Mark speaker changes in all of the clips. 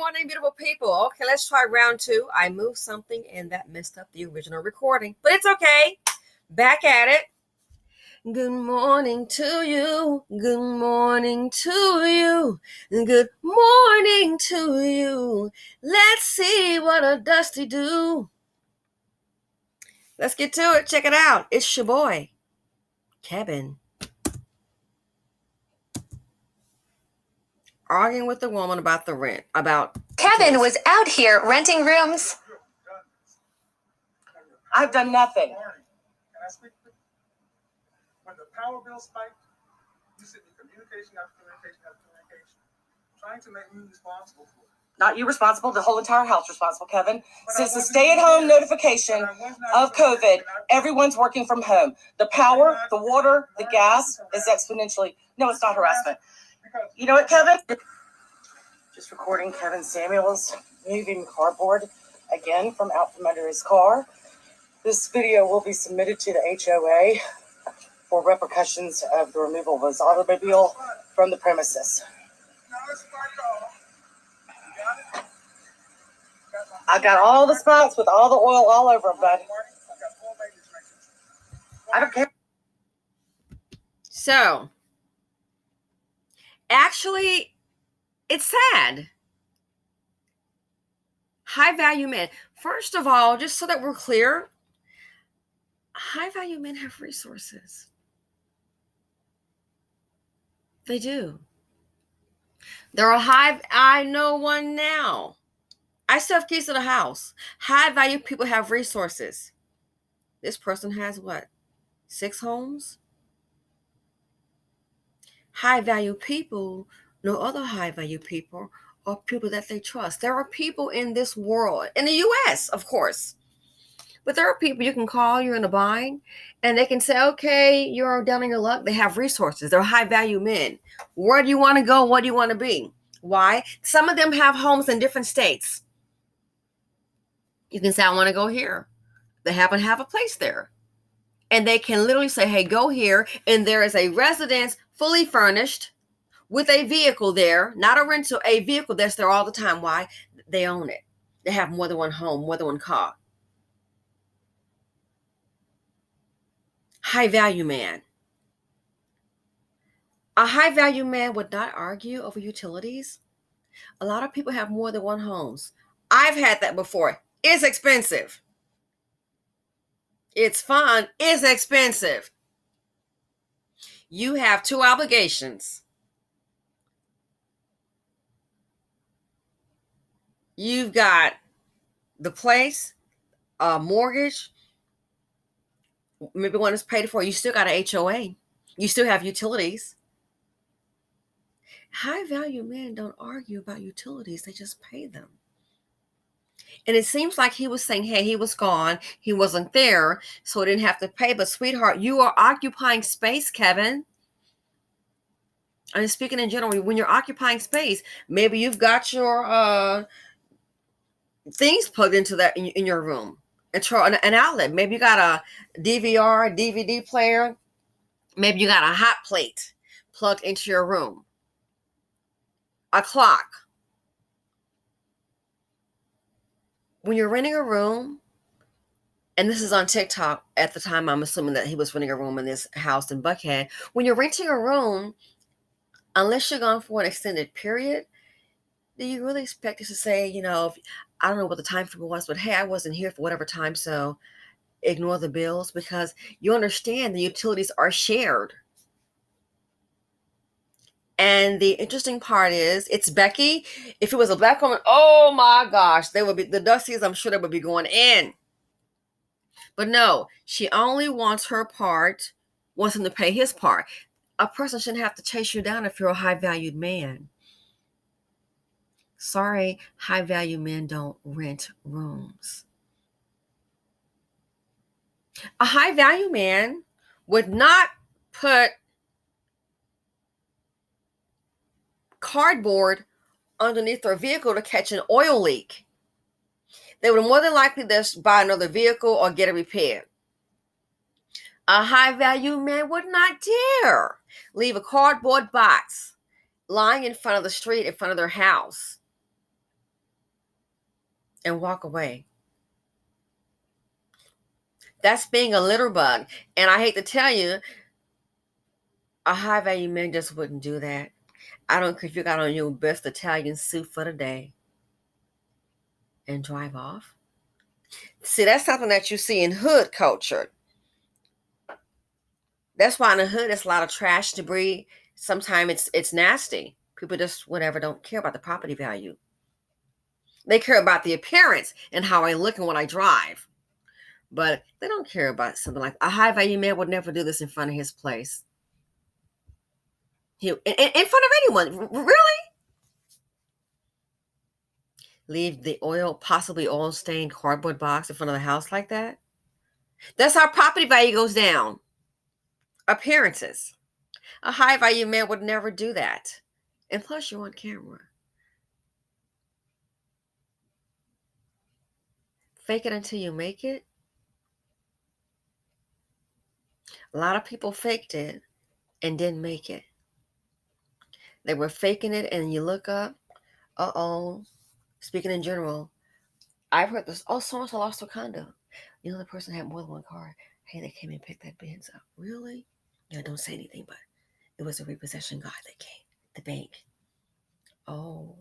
Speaker 1: morning, beautiful people. Okay, let's try round two. I moved something and that messed up the original recording, but it's okay. Back at it. Good morning to you. Good morning to you. Good morning to you. Let's see what a dusty do. Let's get to it. Check it out. It's your boy, KEBIN. Arguing with the woman about the rent.
Speaker 2: KEBIN was out here renting rooms.
Speaker 3: I've done nothing.
Speaker 4: Can I speak? When the power bill spiked, you sent me communication after communication after communication, trying to make me responsible for it.
Speaker 3: Not you responsible, the whole entire house responsible, Kevin. Since the stay-at-home notification of COVID, everyone's working from home. The power, the water, the gas is exponentially. No, it's not harassment. You know what, Kevin? Just recording Kevin Samuels moving cardboard again from out from under his car. This video will be submitted to the HOA for repercussions of the removal of his automobile from the premises. I got all the spots with all the oil all over them, bud. I don't care.
Speaker 1: So, actually, it's sad. High value men. First of all, just so that we're clear, high value men have resources. They do. I know one now. I still have keys to the house. High value people have resources. This person has what? 6 homes? High value people know other high value people or people that they trust. There are people in this world, in the US, of course. But there are people you can call, you're in a bind, and they can say, okay, you're down on your luck. They have resources. They're high value men. Where do you want to go? What do you want to be? Why? Some of them have homes in different states. You can say, I want to go here. They happen to have a place there. And they can literally say, hey, go here. And there is a residence fully furnished with a vehicle there, not a rental, a vehicle that's there all the time. Why? They own it. They have more than one home, more than one car. High value man. A high value man would not argue over utilities. A lot of people have more than one homes. I've had that before. It's expensive. It's fun. It's expensive. You have 2 obligations. You've got the place, a mortgage, maybe one is paid for. You still got an HOA. You still have utilities. High value men don't argue about utilities. They just pay them. And it seems like he was saying, hey, he was gone. He wasn't there, so he didn't have to pay. But sweetheart, you are occupying space, Kevin. I'm speaking in general. When you're occupying space, maybe you've got your things plugged into that in your room. An outlet. Maybe you got a DVR, DVD player. Maybe you got a hot plate plugged into your room. A clock. When you're renting a room, and this is on TikTok at the time, I'm assuming that he was renting a room in this house in Buckhead. When you're renting a room, unless you're gone for an extended period, do you really expect us to say, I don't know what the time frame was, but hey, I wasn't here for whatever time, so ignore the bills? Because you understand the utilities are shared. And the interesting part is, it's Becky. If it was a black woman, oh my gosh, they would be the Dusties. I'm sure they would be going in. But no, she only wants her part, wants him to pay his part. A person shouldn't have to chase you down if you're a high-valued man. Sorry, high-value men don't rent rooms. A high-value man would not put cardboard underneath their vehicle to catch an oil leak. They would more than likely just buy another vehicle or get it repaired. A high-value man would not dare leave a cardboard box lying in front of the street, in front of their house. and walk away. That's being a litter bug. And I hate to tell you, a high value man just wouldn't do that. I don't care if you got on your best Italian suit for the day and drive off. See, that's something that you see in hood culture. That's why in the hood there's a lot of trash, debris. Sometimes it's nasty. People just whatever don't care about the property value. They care about the appearance and how I look and what I drive. But they don't care about something like a high value man would never do this in front of his place. In front of anyone. Really? Leave the possibly oil stained cardboard box in front of the house like that? That's how property value goes down. Appearances. A high value man would never do that. And plus, you're on camera. Fake it until you make it. A lot of people faked it and didn't make it. They were faking it, and you look up, speaking in general, I've heard this, so-and-so lost their condo. You know, the person had more than one car. Hey, they came and picked that Benz up. Really? Yeah, don't say anything, but it was a repossession guy that came, the bank. Oh.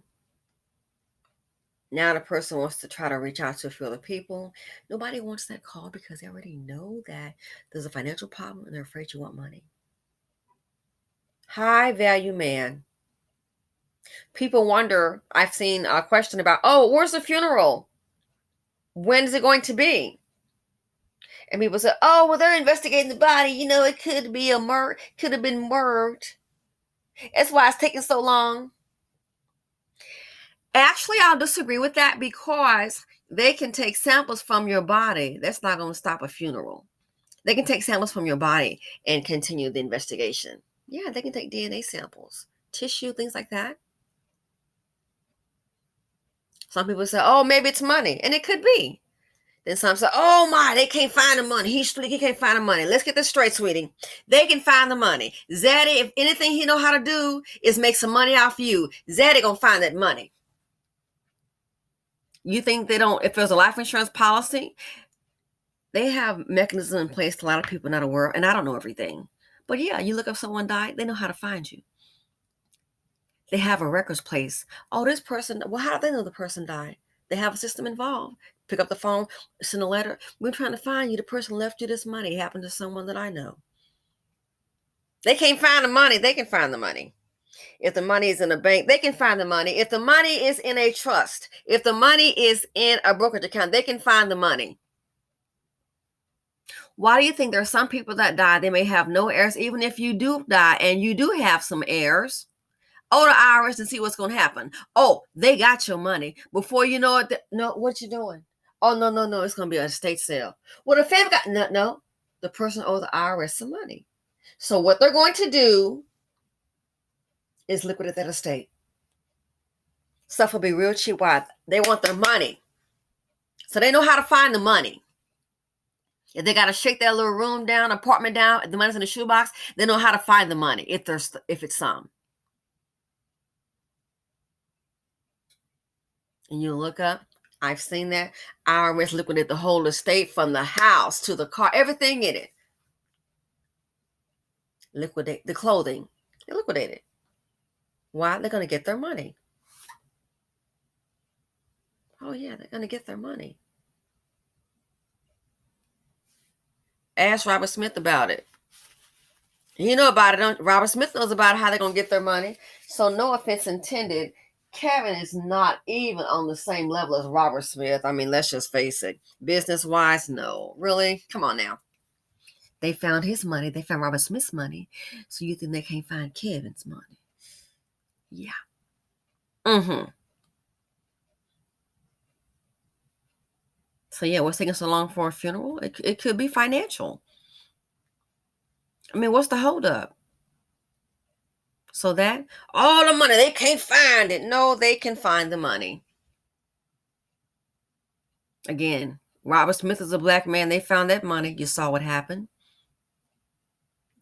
Speaker 1: Now the person wants to try to reach out to a few other people. Nobody wants that call because they already know that there's a financial problem and they're afraid you want money. High value man. People wonder, I've seen a question about, where's the funeral? When is it going to be? And people say, they're investigating the body. You know, it could be could have been murdered. That's why it's taking so long. Actually, I'll disagree with that because they can take samples from your body. That's not going to stop a funeral. They can take samples from your body and continue the investigation. Yeah, they can take DNA samples, tissue, things like that. Some people say, maybe it's money. And it could be. Then some say, they can't find the money. He can't find the money. Let's get this straight, sweetie. They can find the money. Zaddy, if anything he know how to do is make some money off you, Zaddy gonna find that money. You think they don't, if there's a life insurance policy, they have mechanisms in place a lot of people not aware, and I don't know everything. But yeah, you look up someone died, they know how to find you. They have a records place. This person, well, how do they know the person died? They have a system involved. Pick up the phone, send a letter. We're trying to find you. The person left you this money. It happened to someone that I know. They can't find the money. They can find the money. If the money is in a bank, they can find the money. If the money is in a trust, if the money is in a brokerage account, they can find the money. Why do you think there are some people that die? They may have no heirs. Even if you do die and you do have some heirs, the IRS and see what's going to happen. They got your money. Before you know it, what you doing? No, it's going to be an estate sale. Well, the family got, no, the person owes the IRS some money. So what they're going to do is liquidate that estate. Stuff will be real cheap. Why? They want their money. So they know how to find the money. If they got to shake that little room down, apartment down, the money's in the shoebox, they know how to find the money if it's some. And you look up, I've seen that. IRS liquidated the whole estate from the house to the car, everything in it. Liquidate the clothing. They liquidate it. Why? They're going to get their money. They're going to get their money. Ask Robert Smith about it. You know about it. Robert Smith knows about how they're going to get their money. So no offense intended. Kevin is not even on the same level as Robert Smith. I mean, let's just face it. Business-wise, no. Really? Come on now. They found his money. They found Robert Smith's money. So you think they can't find Kevin's money? Yeah. So yeah, what's taking so long for a funeral? It could be financial. I mean, what's the holdup? So that all the money, they can't find it. No, they can find the money. Again, Robert Smith is a black man. They found that money. You saw what happened.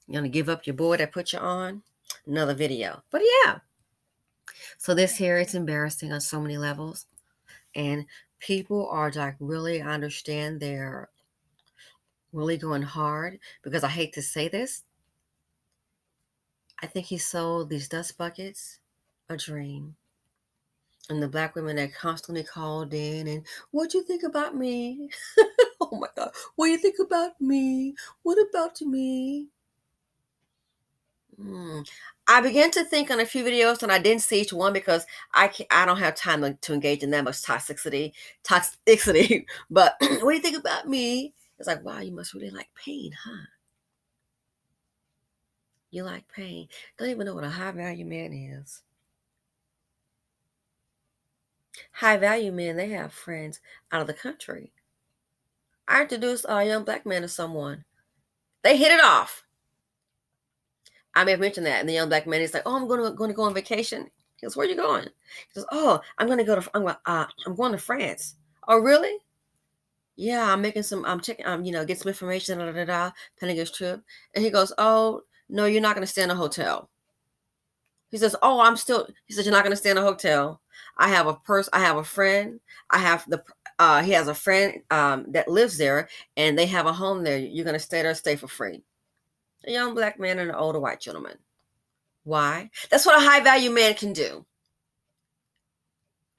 Speaker 1: You're going to give up your boy that put you on? Another video. But yeah. So this here, it's embarrassing on so many levels. And People are like really, I understand they're really going hard because I hate to say this. I think he sold these dust buckets a dream. And the black women that constantly called in and what you think about me? Oh my God. What do you think about me? What about me? I began to think on a few videos, and I didn't see each one because I don't have time to engage in that much toxicity. But what do you think about me? It's like, wow, you must really like pain, huh? You like pain. Don't even know what a high value man is. High value men, they have friends out of the country. I introduced a young black man to someone. They hit it off. I may have mentioned that, and the young black man is like, "Oh, I'm going to go on vacation." He goes, "Where are you going?" He goes, "Oh, I'm going to France." "Oh, really?" "Yeah, I'm checking, get some information, planning his trip." And he goes, "Oh, no, you're not going to stay in a hotel." He says, "Oh, he says, "You're not going to stay in a hotel. I have a friend. He has a friend that lives there, and they have a home there. You're going to stay there, stay for free." A young black man and an older white gentleman. Why? That's what a high value man can do.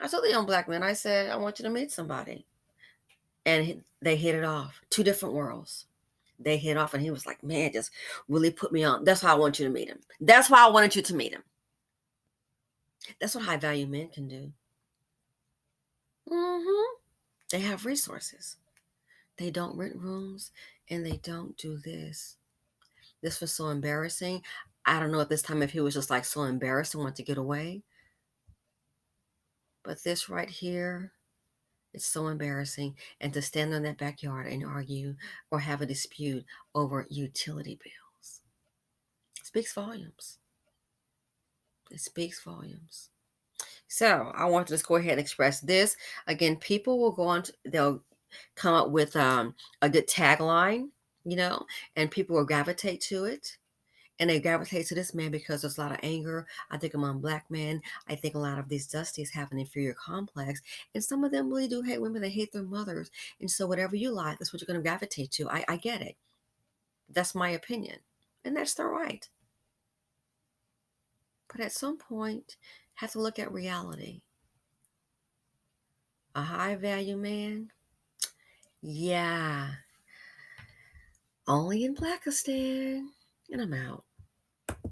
Speaker 1: I told the young black man, I said, "I want you to meet somebody." And they hit it off. Two different worlds. They hit off, and he was like, "Man, just really put me on. That's why I want you to meet him. That's why I wanted you to meet him." That's what high value men can do. They have resources. They don't rent rooms, and they don't do this. This was so embarrassing. I don't know at this time if he was just like so embarrassed and wanted to get away. But this right here, it's so embarrassing. And to stand in that backyard and argue or have a dispute over utility bills speaks volumes. It speaks volumes. So I want to just go ahead and express this. Again, people will go on, they'll come up with a good tagline, and people will gravitate to it. And they gravitate to this man because there's a lot of anger, I think, among black men. I think a lot of these dusties have an inferior complex. And some of them really do hate women. They hate their mothers. And so whatever you like, that's what you're going to gravitate to. I get it. That's my opinion. And that's their right. But at some point, have to look at reality. A high value man? Yeah. Only in Blackistan. And I'm out.